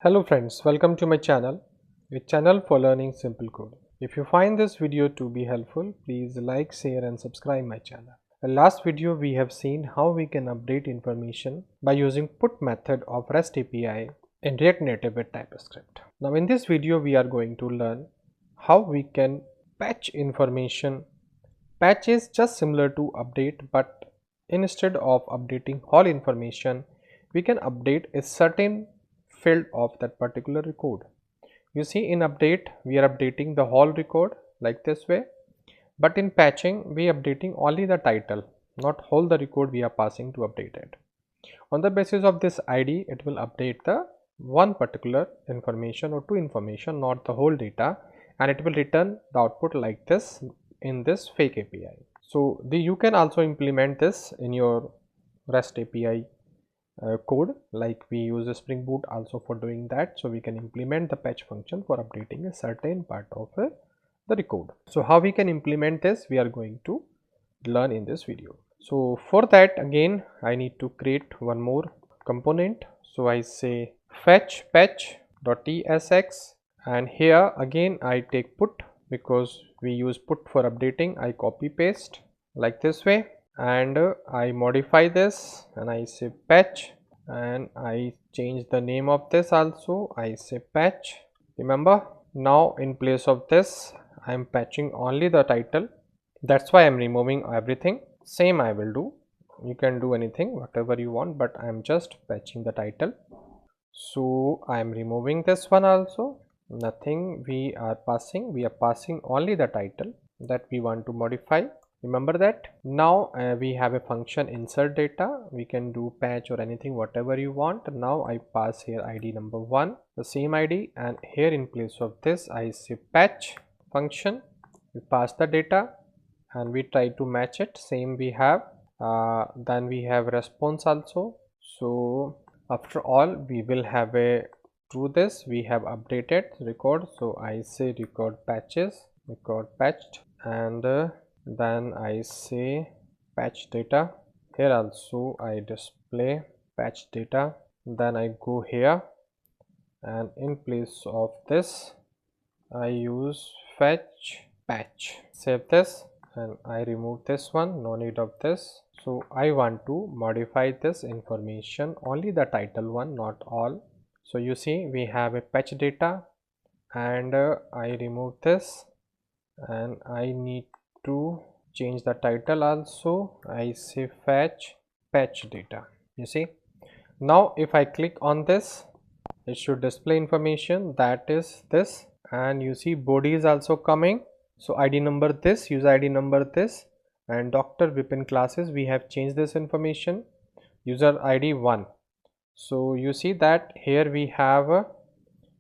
Hello friends, welcome to my channel, a channel for learning simple code. If you find this video to be helpful, please like, share and subscribe my channel. In last video we have seen how we can update information by using put method of REST API in React Native with Typescript. Now in this video we are going to learn how we can patch information. Patch is just similar to update, but instead of updating all information, we can update a certain field of that particular record. You see, in update we are updating the whole record like this way, but in patching we are updating only the title, not whole the record we are passing to update it. On the basis of this ID, it will update the one particular information or two information, not the whole data, and it will return the output like this in this fake API. So you can also implement this in your REST API code, like we use a Spring Boot also for doing that. So we can implement the patch function for updating a certain part of the record. So how we can implement this, we are going to learn in this video. So for that, again I need to create one more component. So I say fetch patch.tsx, and here again I take put, because we use put for updating. I copy paste like this way, and I modify this and I say patch, and I change the name of this also. I say patch. Remember, now in place of this I am patching only the title. That's why I am removing everything. Same I will do. You can do anything whatever you want, but I am just patching the title. So I am removing this one also. Nothing we are passing. We are passing only the title that we want to modify. Remember that. Now we have a function insert data. We can do patch or anything whatever you want. Now I pass here ID number 1, the same ID, and here in place of this I say patch function. We pass the data and we try to match it. Same we have. Then we have response also. So after all, we will have a through this we have updated record. So I say record patches, record patched, and then I say patch data. Here also I display patch data. Then I go here, and in place of this I use fetch patch. Save this and I remove this one, no need of this. So I want to modify this information, only the title one, not all. So you see we have a patch data, and I remove this, and I need to change the title also. I say fetch patch data. You see, now if I click on this, it should display information, that is this, and you see body is also coming. So ID number this, user ID number this, and Dr. Vipin Classes, we have changed this information, user ID 1. So you see that here we have a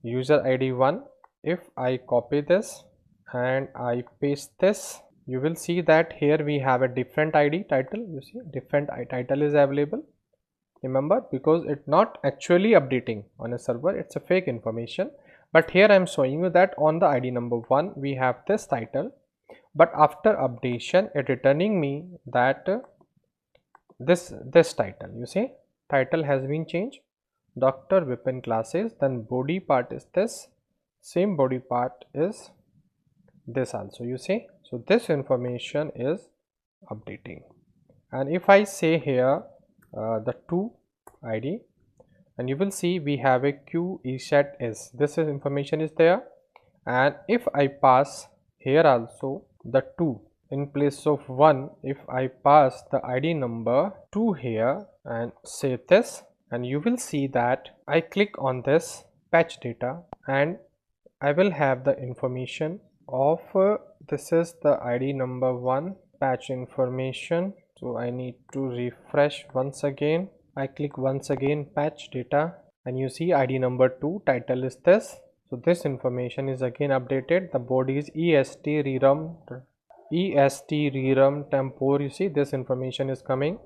user ID 1. If I copy this and I paste this, you will see that here we have a different ID title. You see different title is available. Remember, because it's not actually updating on a server, it's a fake information. But here I am showing you that on the ID number 1 we have this title, but after updation it returning me that this title. You see, title has been changed, Dr. Vipin Classes. Then body part is this, same body part is this also. You see, so this information is updating. And if I say here the to ID, and you will see we have a q set is, this is information is there. And if I pass here also the 2 in place of 1, if I pass the ID number 2 here and save this, and you will see that I click on this patch data, and I will have the information of this is the ID number 1 patch information. So I need to refresh once again. I click once again patch data, and you see ID number 2, title is this. So this information is again updated. The body is est rerum tempore. You see this information is coming,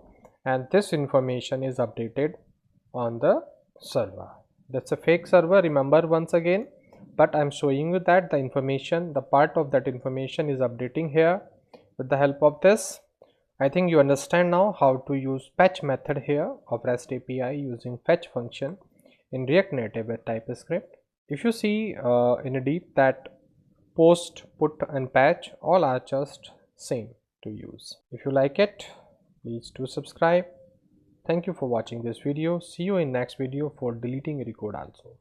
and this information is updated on the server. That's a fake server, remember once again, but I'm showing you that the information, the part of that information is updating here with the help of this. I think you understand now how to use patch method here of REST API using fetch function in React Native with TypeScript. If you see in a deep that post, put and patch all are just same to use. If you like it, please do subscribe. Thank you for watching this video. See you in next video for deleting recode also.